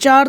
4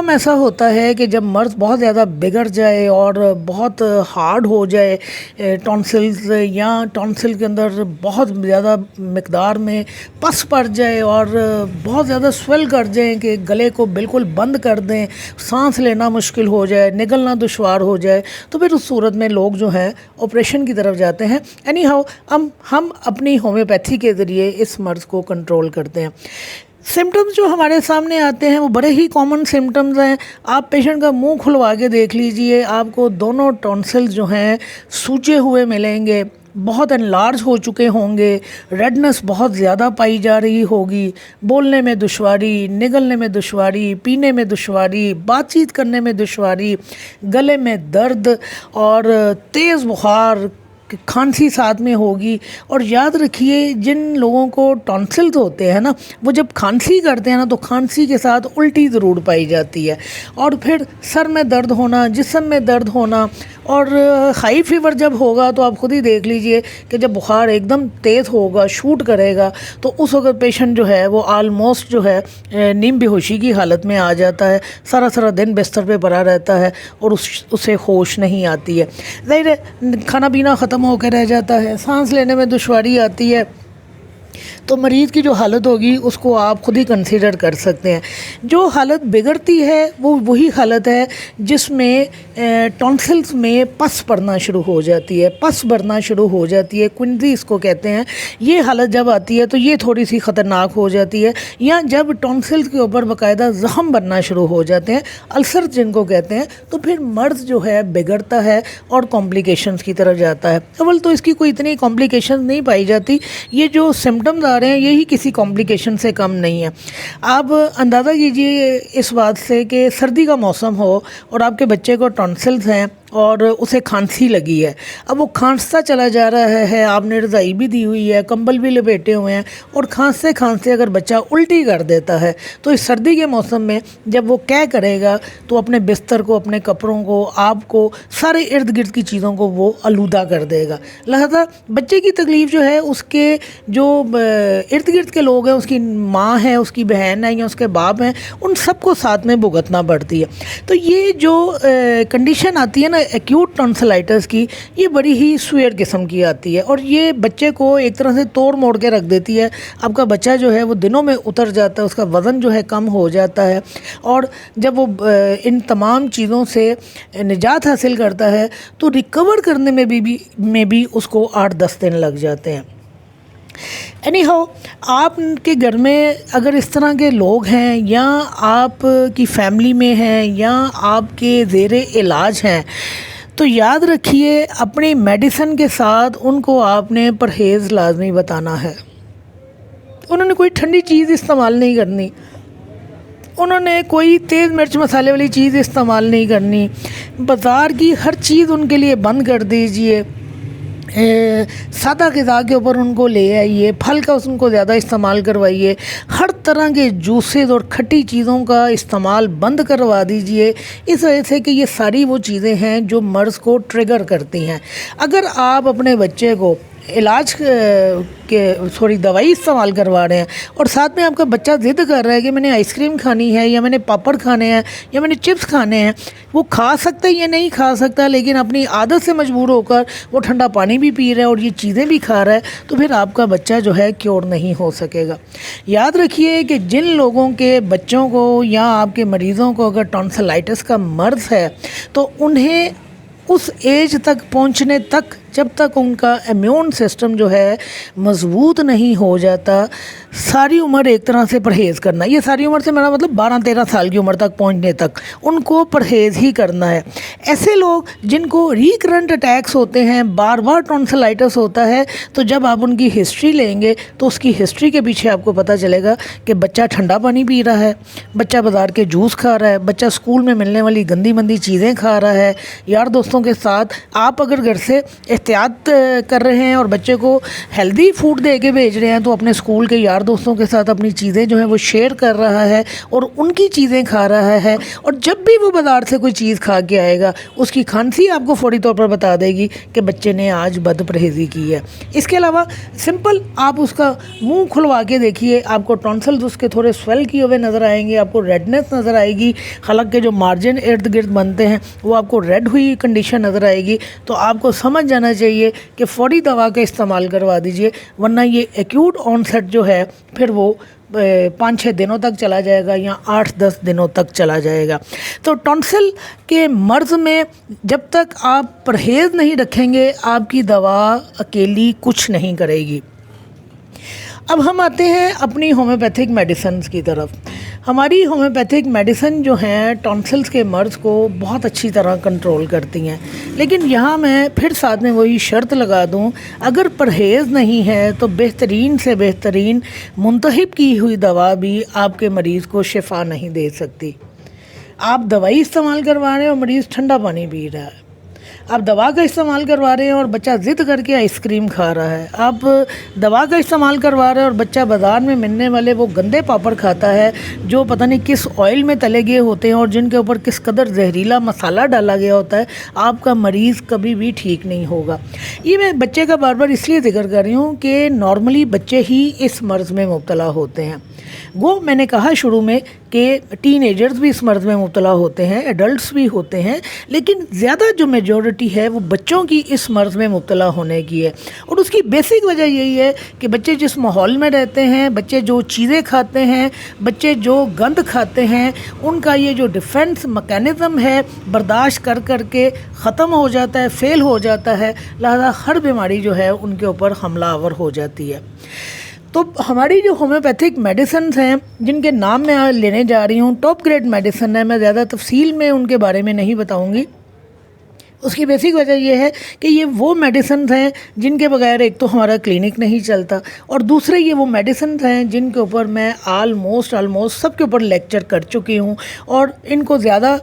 موسم ایسا ہوتا ہے کہ جب مرض بہت زیادہ بگڑ جائے اور بہت ہارڈ ہو جائے ٹونسلز، یا ٹونسل کے اندر بہت زیادہ مقدار میں پس پڑ جائے اور بہت زیادہ سویل کر جائیں کہ گلے کو بالکل بند کر دیں، سانس لینا مشکل ہو جائے، نگلنا دشوار ہو جائے، تو پھر اس صورت میں لوگ جو ہیں آپریشن کی طرف جاتے ہیں۔ اینی ہاؤ ہم اپنی ہومیوپیتھی کے ذریعے اس مرض کو کنٹرول کرتے ہیں۔ سمٹمز جو ہمارے سامنے آتے ہیں وہ بڑے ہی کامن سمٹمز ہیں۔ آپ پیشنٹ کا منہ کھلوا کے دیکھ لیجئے، آپ کو دونوں ٹونسلز جو ہیں سوجے ہوئے ملیں گے، بہت انلارج ہو چکے ہوں گے، ریڈنس بہت زیادہ پائی جا رہی ہوگی، بولنے میں دشواری، نگلنے میں دشواری، پینے میں دشواری، بات چیت کرنے میں دشواری، گلے میں درد اور تیز بخار، کھانسی ساتھ میں ہوگی۔ اور یاد رکھیے جن لوگوں کو ٹونسلز ہوتے ہیں نا، وہ جب کھانسی کرتے ہیں نا تو کھانسی کے ساتھ الٹی ضرور پائی جاتی ہے، اور پھر سر میں درد ہونا، جسم میں درد ہونا، اور ہائی فیور جب ہوگا تو آپ خود ہی دیکھ لیجئے کہ جب بخار ایک دم تیز ہوگا، شوٹ کرے گا، تو اس وقت پیشنٹ جو ہے وہ آلموسٹ جو ہے نیم بے ہوشی کی حالت میں آ جاتا ہے، سارا دن بستر پہ پڑا رہتا ہے اور اسے ہوش نہیں آتی ہے۔ ظاہر ہے کھانا پینا ختم ہو کے رہ جاتا ہے، سانس لینے میں دشواری آتی ہے، تو مریض کی جو حالت ہوگی اس کو آپ خود ہی کنسیڈر کر سکتے ہیں۔ جو حالت بگڑتی ہے وہ وہی حالت ہے جس میں ٹونسلز میں پس پڑنا شروع ہو جاتی ہے، پس بھرنا شروع ہو جاتی ہے، کوئنزی اس کو کہتے ہیں۔ یہ حالت جب آتی ہے تو یہ تھوڑی سی خطرناک ہو جاتی ہے، یا جب ٹونسلز کے اوپر باقاعدہ زخم بننا شروع ہو جاتے ہیں، السر جن کو کہتے ہیں، تو پھر مرض جو ہے بگڑتا ہے اور کمپلیکیشنز کی طرف جاتا ہے۔ اول تو اس کی کوئی اتنی کمپلیکیشنز نہیں پائی جاتی، یہ جو سمٹمز آ رہے ہیں یہی کسی کمپلیکیشن سے کم نہیں ہے۔ آپ اندازہ کیجئے اس بات سے کہ سردی کا موسم ہو اور آپ کے بچے کو ٹونسلز ہیں اور اسے کھانسی لگی ہے، اب وہ کھانستا چلا جا رہا ہے، آپ نے رضائی بھی دی ہوئی ہے، کمبل بھی لپیٹے ہوئے ہیں، اور کھانستے اگر بچہ الٹی کر دیتا ہے تو اس سردی کے موسم میں جب وہ کیا کرے گا تو اپنے بستر کو، اپنے کپڑوں کو، آپ کو، سارے ارد گرد کی چیزوں کو وہ آلودہ کر دے گا۔ لہذا بچے کی تکلیف جو ہے اس کے جو ارد گرد کے لوگ ہیں، اس کی ماں ہے، اس کی بہن ہے، یا اس کے باپ ہیں، ان سب کو ساتھ میں بھگتنا پڑتی ہے۔ تو یہ جو کنڈیشن آتی ہے نا ایکیوٹ ٹونسلائٹس کی، یہ بڑی ہی سویئر قسم کی آتی ہے، اور یہ بچے کو ایک طرح سے توڑ موڑ کے رکھ دیتی ہے۔ آپ کا بچہ جو ہے وہ دنوں میں اتر جاتا ہے، اس کا وزن جو ہے کم ہو جاتا ہے، اور جب وہ ان تمام چیزوں سے نجات حاصل کرتا ہے تو ریکور کرنے میں بھی اس کو 8-10 دن لگ جاتے ہیں۔ اینی ہاؤ، آپ کے گھر میں اگر اس طرح کے لوگ ہیں، یا آپ کی فیملی میں ہیں، یا آپ کے زیر علاج ہیں، تو یاد رکھیے اپنی میڈیسن کے ساتھ ان کو آپ نے پرہیز لازمی بتانا ہے۔ انہوں نے کوئی ٹھنڈی چیز استعمال نہیں کرنی، انہوں نے کوئی تیز مرچ مسالے والی چیز استعمال نہیں کرنی، بازار کی ہر چیز ان کے لیے بند کر دیجئے، سادہ غذا کے اوپر ان کو لے آئیے، پھل کا ان کو زیادہ استعمال کروائیے، ہر طرح کے جوسز اور کھٹی چیزوں کا استعمال بند کروا دیجئے، اس وجہ سے کہ یہ ساری وہ چیزیں ہیں جو مرض کو ٹریگر کرتی ہیں۔ اگر آپ اپنے بچے کو علاج دوائی استعمال کروا رہے ہیں اور ساتھ میں آپ کا بچہ ضد کر رہا ہے کہ میں نے آئس کریم کھانی ہے، یا میں نے پاپڑ کھانے ہیں، یا میں نے چپس کھانے ہیں، وہ کھا سکتا ہے یا نہیں کھا سکتا، لیکن اپنی عادت سے مجبور ہو کر وہ ٹھنڈا پانی بھی پی رہا ہے اور یہ چیزیں بھی کھا رہا ہے، تو پھر آپ کا بچہ جو ہے کیور نہیں ہو سکے گا۔ یاد رکھیے کہ جن لوگوں کے بچوں کو یا آپ کے مریضوں کو اگر ٹونسلائٹس کا مرض ہے تو انہیں اس ایج تک پہنچنے تک، جب تک ان کا امیون سسٹم جو ہے مضبوط نہیں ہو جاتا، ساری عمر ایک طرح سے پرہیز کرنا، یہ ساری عمر سے میرا مطلب 12-13 سال کی عمر تک پہنچنے تک ان کو پرہیز ہی کرنا ہے۔ ایسے لوگ جن کو ریکرنٹ اٹیکس ہوتے ہیں، بار بار ٹونسلائٹس ہوتا ہے، تو جب آپ ان کی ہسٹری لیں گے تو اس کی ہسٹری کے پیچھے آپ کو پتہ چلے گا کہ بچہ ٹھنڈا پانی پی رہا ہے، بچہ بازار کے جوس کھا رہا ہے، بچہ اسکول میں ملنے والی گندی مندی چیزیں کھا رہا ہے، یار دوستوں کے ساتھ آپ اگر گھر سے احتیاط کر رہے ہیں اور بچے کو ہیلدی فوڈ دے کے بھیج رہے ہیں تو اپنے اسکول کے یار دوستوں کے ساتھ اپنی چیزیں جو ہیں وہ شیئر کر رہا ہے اور ان کی چیزیں کھا رہا ہے، اور جب بھی وہ بازار سے کوئی چیز کھا کے آئے گا اس کی کھانسی آپ کو فوری طور پر بتا دے گی کہ بچے نے آج بد پرہیزی کی ہے۔ اس کے علاوہ سمپل آپ اس کا منہ کھلوا کے دیکھیے، آپ کو ٹونسلز اس کے تھوڑے سویل کیے ہوئے نظر آئیں گے، آپ کو ریڈنس نظر آئے گی، حلق کے جو مارجن ارد گرد بنتے ہیں وہ آپ کو ریڈ ہوئی کنڈیشن نظر آئے گی، تو آپ کو سمجھ جانا چاہیے کہ فوری دوا کا استعمال کروا دیجئے، ورنہ یہ ایکیوٹ آن سیٹ جو ہے پھر وہ 5-6 دنوں تک چلا جائے گا یا 8-10 دنوں تک چلا جائے گا۔ تو ٹونسل کے مرض میں جب تک آپ پرہیز نہیں رکھیں گے آپ کی دوا اکیلی کچھ نہیں کرے گی۔ اب ہم آتے ہیں اپنی ہومیوپیتھک میڈیسنز کی طرف۔ ہماری ہومیوپیتھک میڈیسن جو ہیں ٹونسلز کے مرض کو بہت اچھی طرح کنٹرول کرتی ہیں، لیکن یہاں میں پھر ساتھ میں وہی شرط لگا دوں، اگر پرہیز نہیں ہے تو بہترین سے بہترین منتخب کی ہوئی دوا بھی آپ کے مریض کو شفا نہیں دے سکتی۔ آپ دوائی استعمال کروا رہے ہیں اور مریض ٹھنڈا پانی پی رہا ہے، آپ دوا کا استعمال کروا رہے ہیں اور بچہ ضد کر کے آئس کریم کھا رہا ہے، آپ دوا کا استعمال کروا رہے ہیں اور بچہ بازار میں ملنے والے وہ گندے پاپڑ کھاتا ہے جو پتہ نہیں کس آئل میں تلے گئے ہوتے ہیں اور جن کے اوپر کس قدر زہریلا مسالہ ڈالا گیا ہوتا ہے، آپ کا مریض کبھی بھی ٹھیک نہیں ہوگا۔ یہ میں بچے کا بار بار اس لیے ذکر کر رہی ہوں کہ نارملی بچے ہی اس مرض میں مبتلا ہوتے ہیں۔ وہ میں نے کہا شروع میں کہ ٹین ایجرز بھی اس مرض میں مبتلا ہوتے ہیں، ایڈلٹس بھی ہوتے ہیں، لیکن زیادہ جو میجورٹی ہے وہ بچوں کی اس مرض میں مبتلا ہونے کی ہے، اور اس کی بیسک وجہ یہی ہے کہ بچے جس ماحول میں رہتے ہیں، بچے جو چیزیں کھاتے ہیں، بچے جو گند کھاتے ہیں، ان کا یہ جو ڈیفنس میکینزم ہے برداشت کر کر کے ختم ہو جاتا ہے، فیل ہو جاتا ہے، لہذا ہر بیماری جو ہے ان کے اوپر حملہ آور ہو جاتی ہے۔ تو ہماری جو ہومیوپیتھک میڈیسنز ہیں جن کے نام میں لینے جا رہی ہوں، ٹاپ گریڈ میڈیسن ہے، میں زیادہ تفصیل میں ان کے بارے میں نہیں بتاؤں گی۔ اس کی بیسک وجہ یہ ہے کہ یہ وہ میڈیسنز ہیں جن کے بغیر ایک تو ہمارا کلینک نہیں چلتا، اور دوسرے یہ وہ میڈیسنز ہیں جن کے اوپر میں آلموسٹ سب کے اوپر لیکچر کر چکی ہوں، اور ان کو زیادہ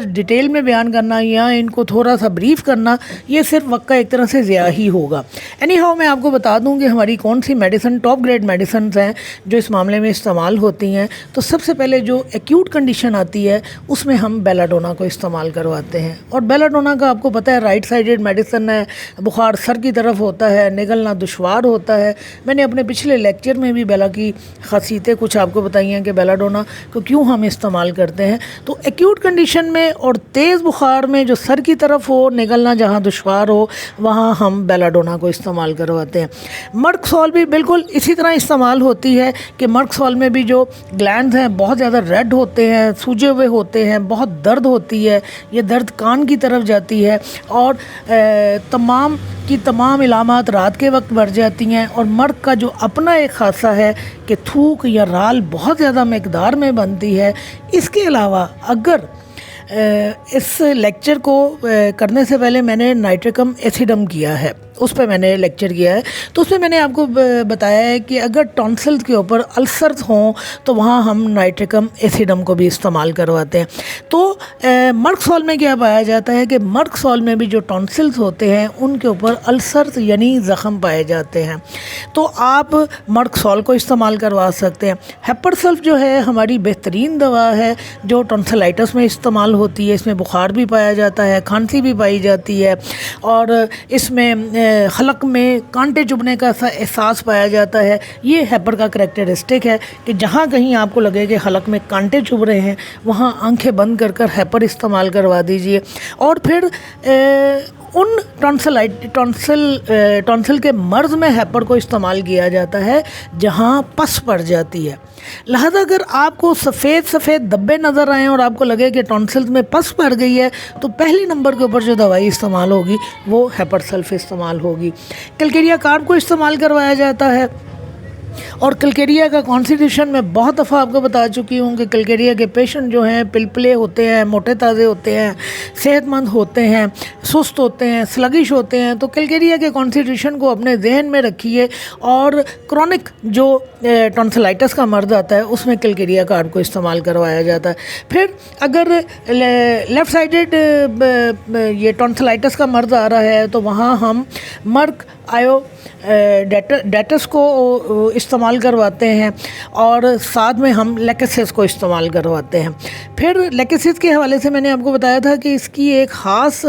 ڈیٹیل میں بیان کرنا یا ان کو تھوڑا سا بریف کرنا یہ صرف وقت کا ایک طرح سے ضیاع ہی ہوگا۔ اینی ہاؤ میں آپ کو بتا دوں کہ ہماری کون سی میڈیسن ٹاپ گریڈ میڈیسنز ہیں جو اس معاملے میں استعمال ہوتی ہیں۔ تو سب سے پہلے جو ایکیوٹ کنڈیشن آتی ہے اس میں ہم بیلاڈونا کو استعمال کرواتے ہیں، اور بیلاڈونا کا آپ کو پتہ ہے رائٹ سائیڈڈ میڈیسن ہے، بخار سر کی طرف ہوتا ہے، نگلنا دشوار ہوتا ہے۔ میں نے اپنے پچھلے لیکچر میں بھی بیلا کی خاصیتیں کچھ آپ کو بتائی ہیں کہ بیلاڈونا کو کیوں ہم استعمال کرتے ہیں۔ تو ایکیوٹ کنڈیشن میں اور تیز بخار میں جو سر کی طرف ہو، نگلنا جہاں دشوار ہو، وہاں ہم بیلاڈونا کو استعمال کرواتے ہیں۔ مرکسول بھی بالکل اسی طرح استعمال ہوتی ہے کہ مرکسول میں بھی جو گلینڈز ہیں بہت زیادہ ریڈ ہوتے ہیں، سوجے ہوئے ہوتے ہیں، بہت درد ہوتی ہے، یہ درد کان کی طرف جاتی ہے، اور تمام کی تمام علامات رات کے وقت بڑھ جاتی ہیں، اور مرگ کا جو اپنا ایک خاصہ ہے کہ تھوک یا رال بہت زیادہ مقدار میں بنتی ہے۔ اس کے علاوہ اگر اس لیکچر کو کرنے سے پہلے میں نے نائٹرکم ایسیڈم کیا ہے، اس پہ میں نے لیکچر کیا ہے، تو اس میں میں نے آپ کو بتایا ہے کہ اگر ٹونسلز کے اوپر السرز ہوں تو وہاں ہم نائٹرکم ایسیڈم کو بھی استعمال کرواتے ہیں۔ تو مرکسول میں کیا پایا جاتا ہے کہ مرکسول میں بھی جو ٹونسلز ہوتے ہیں ان کے اوپر السرز یعنی زخم پائے جاتے ہیں، تو آپ مرکسول کو استعمال کروا سکتے ہیں۔ ہیپرسلف جو ہے ہماری بہترین دوا ہے جو ٹونسلائٹس میں استعمال ہوتی ہے، اس میں بخار بھی پایا جاتا ہے، کھانسی بھی پائی جاتی ہے، اور اس میں حلق میں کانٹے چبھنے کا احساس پایا جاتا ہے۔ یہ ہیپر کا کریکٹرسٹک ہے کہ جہاں کہیں آپ کو لگے کہ حلق میں کانٹے چبھ رہے ہیں وہاں آنکھیں بند کر کر ہیپر استعمال کروا دیجئے، اور پھر ان ٹونسل کے مرض میں ہیپر کو استعمال کیا جاتا ہے جہاں پس پڑ جاتی ہے۔ لہذا اگر آپ کو سفید دبے نظر آئیں اور آپ کو لگے کہ ٹونسلز میں پس پڑ گئی ہے تو پہلے نمبر کے اوپر جو دوائی استعمال ہوگی وہ ہیپر سلف استعمال ہوگی۔ کلکیریا کارب کو استعمال کروایا جاتا ہے، اور کلکیریا کا کانسٹیٹیوشن میں بہت دفعہ آپ کو بتا چکی ہوں کہ کلکیریا کے پیشنٹ جو ہیں پلپلے ہوتے ہیں، موٹے تازے ہوتے ہیں، صحت مند ہوتے ہیں، سست ہوتے ہیں، سلگش ہوتے ہیں. تو کلکیریا کے کانسٹیٹیوشن کو اپنے ذہن میں رکھیے، اور کرونک جو ٹونسلائٹس کا مرض آتا ہے اس میں کلکیریا کا آپ کو استعمال کروایا جاتا ہے. پھر اگر لیفٹ سائڈڈ یہ ٹونسلائٹس کا مرض آ رہا ہے تو وہاں ہم مرک آیو ڈیٹس کو استعمال کرواتے ہیں، اور ساتھ میں ہم لیکسس کو استعمال کرواتے ہیں. پھر لیکسس کے حوالے سے میں نے آپ کو بتایا تھا کہ اس کی ایک خاص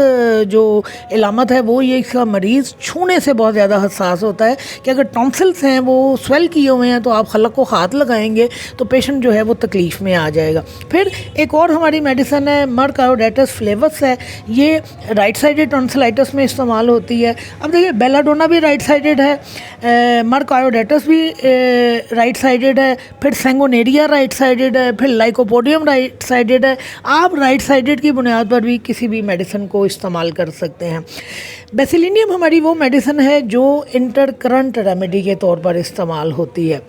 جو علامت ہے وہ یہ اس کا مریض چھونے سے بہت زیادہ حساس ہوتا ہے کہ اگر ٹونسلس ہیں وہ سویل کیے ہوئے ہیں تو آپ حلق کو ہاتھ لگائیں گے تو پیشنٹ جو ہے وہ تکلیف میں آ جائے گا. پھر ایک اور ہماری میڈیسن ہے مرک آیوڈیٹس فلیوس ہے، یہ رائٹ سائڈڈ ٹونسلائٹس میں استعمال ہوتی ہے. اب دیکھیے بیلاڈونا بھی رائٹ سائڈڈ ہے، مرک آیوڈیٹس بھی رائٹ سائڈڈ ہے، پھر سینگونیریا رائٹ سائڈڈ ہے، پھر لائکوپوڈیم رائٹ سائڈڈ ہے. آپ رائٹ سائڈڈ کی بنیاد پر بھی کسی بھی میڈیسن کو استعمال کر سکتے ہیں. بیسیلینیم ہماری وہ میڈیسن ہے جو انٹر کرنٹ ریمیڈی کے طور پر استعمال ہوتی ہے.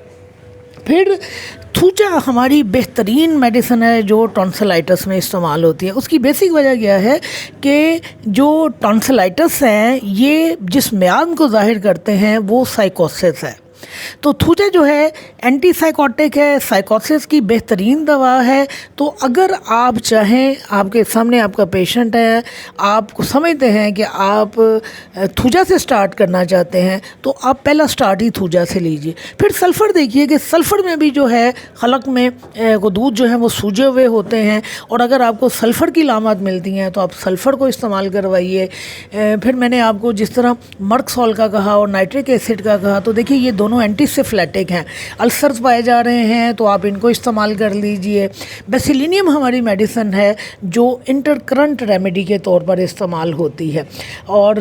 پھر تھوچا ہماری بہترین میڈیسن ہے جو ٹونسلائٹس میں استعمال ہوتی ہے. اس کی بیسک وجہ کیا ہے کہ جو ٹونسلائٹس ہیں یہ جس میعاد کو ظاہر کرتے ہیں وہ سائیکوسس ہے. تو تھوچا جو ہے اینٹی سائیکوٹک ہے، سائیکوسس کی بہترین دوا ہے. تو اگر آپ چاہیں، آپ کے سامنے آپ کا پیشنٹ ہے، آپ کو سمجھتے ہیں کہ آپ تھوچا سے سٹارٹ کرنا چاہتے ہیں تو آپ پہلا سٹارٹ ہی تھوچا سے لیجئے. پھر سلفر دیکھیے کہ سلفر میں بھی جو ہے حلق میں غدود جو ہیں وہ سوجے ہوئے ہوتے ہیں، اور اگر آپ کو سلفر کی علامات ملتی ہیں تو آپ سلفر کو استعمال کروائیے. پھر میں نے آپ کو جس طرح مرک سال کا کہا اور نائٹرک ایسڈ کا کہا، تو دیکھیے یہ دونوں اینٹی سفلیٹک ہیں، السرز پائے جا رہے ہیں تو آپ ان کو استعمال کر لیجئے. بیسیلینیم ہماری میڈیسن ہے جو انٹر کرنٹ ریمیڈی کے طور پر استعمال ہوتی ہے. اور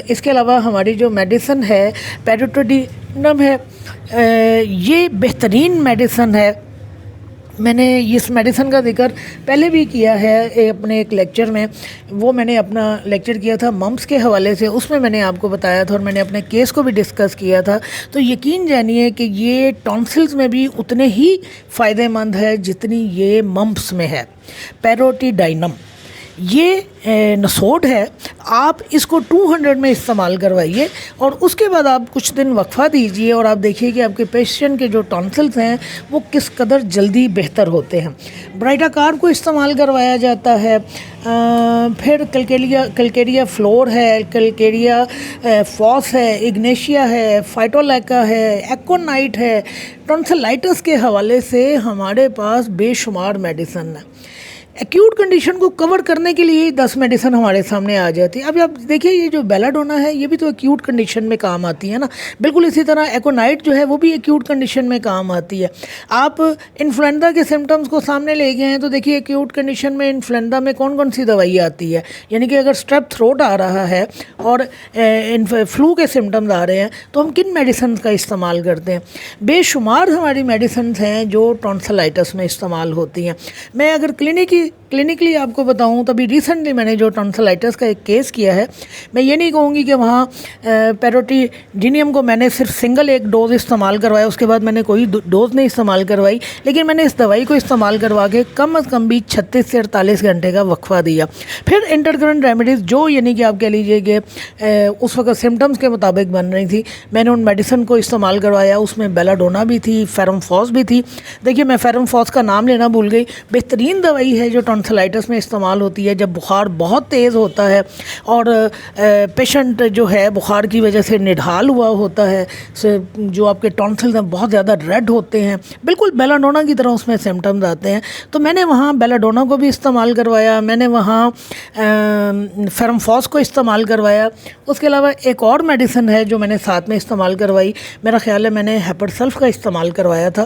اس کے علاوہ ہماری جو میڈیسن ہے پیروٹیڈینم ہے، یہ بہترین میڈیسن ہے. میں نے اس میڈیسن کا ذکر پہلے بھی کیا ہے اپنے ایک لیکچر میں. وہ میں نے اپنا لیکچر کیا تھا ممپس کے حوالے سے، اس میں نے آپ کو بتایا تھا اور میں نے اپنے کیس کو بھی ڈسکس کیا تھا. تو یقین جانیے کہ یہ ٹونسلز میں بھی اتنے ہی فائدہ مند ہے جتنی یہ ممپس میں ہے. پیروٹیڈینم یہ نسوڈ ہے، آپ اس کو 200 میں استعمال کروائیے اور اس کے بعد آپ کچھ دن وقفہ دیجئے اور آپ دیکھیے کہ آپ کے پیشنٹ کے جو ٹونسلز ہیں وہ کس قدر جلدی بہتر ہوتے ہیں. برائٹا کار کو استعمال کروایا جاتا ہے. پھر کلکیریا فلور ہے، کلکیریا فاس ہے، اگنیشیا ہے، فائٹولیکا ہے، ایکونائٹ ہے. ٹونسلائٹس کے حوالے سے ہمارے پاس بے شمار میڈیسن ہے. ایکیوٹ کنڈیشن کو کور کرنے کے لیے 10 میڈیسن ہمارے سامنے آ جاتی ہے. ابھی آپ دیکھیے یہ جو بیلاڈونا ہے یہ بھی تو ایکیوٹ کنڈیشن میں کام آتی ہے نا. بالکل اسی طرح ایکونائٹ جو ہے وہ بھی ایکیوٹ کنڈیشن میں کام آتی ہے. آپ انفلوئنزا کے سمٹمز کو سامنے لے گئے ہیں تو دیکھیے ایکیوٹ کنڈیشن میں انفلوئنزا میں کون کون سی دوائی آتی ہے. یعنی کہ اگر اسٹریپ تھروٹ آ رہا ہے اور فلو کے سمٹمز آ رہے ہیں تو ہم کن میڈیسنز کا استعمال کرتے ہیں. بے شمار ہماری میڈیسنز ہیں جو ٹونسلائٹس میں استعمال ہوتی ہیں. میں اگر کلینکلی آپ کو بتاؤں تو ابھی ریسنٹلی میں نے جو ٹونسلائٹس کا ایک کیس کیا ہے، میں یہ نہیں کہوں گی کہ وہاں پیروٹیڈینیم کو میں نے صرف سنگل ایک ڈوز استعمال کروایا، اس کے بعد میں نے کوئی ڈوز نہیں استعمال کروائی، لیکن میں نے اس دوائی کو استعمال کروا کے کم از کم بھی 36 سے 48 گھنٹے کا وقفہ دیا. پھر انٹرکرنٹ ریمیڈیز جو یعنی کہ آپ کہہ لیجیے کہ اس وقت سمٹمز کے مطابق بن رہی تھی، میں نے ان میڈیسن کو استعمال کروایا. اس میں بیلاڈونا بھی تھی، فیرمفاس بھی تھی. دیکھیے میں فیرمفاس کا نام لینا بھول گئی. بہترین دوائی ہے جو ٹونسلائٹس میں استعمال ہوتی ہے جب بخار بہت تیز ہوتا ہے اور پیشنٹ جو ہے بخار کی وجہ سے نڈھال ہوا ہوتا ہے، جو آپ کے ٹونسلز ہیں بہت زیادہ ریڈ ہوتے ہیں، بالکل بیلاڈونا کی طرح اس میں سمٹمز آتے ہیں. تو میں نے وہاں بیلاڈونا کو بھی استعمال کروایا، میں نے وہاں فیرمفاس کو استعمال کروایا. اس کے علاوہ ایک اور میڈیسن ہے جو میں نے ساتھ میں استعمال کروائی، میرا خیال ہے میں نے ہیپرسلف کا استعمال کروایا تھا.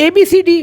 ABCD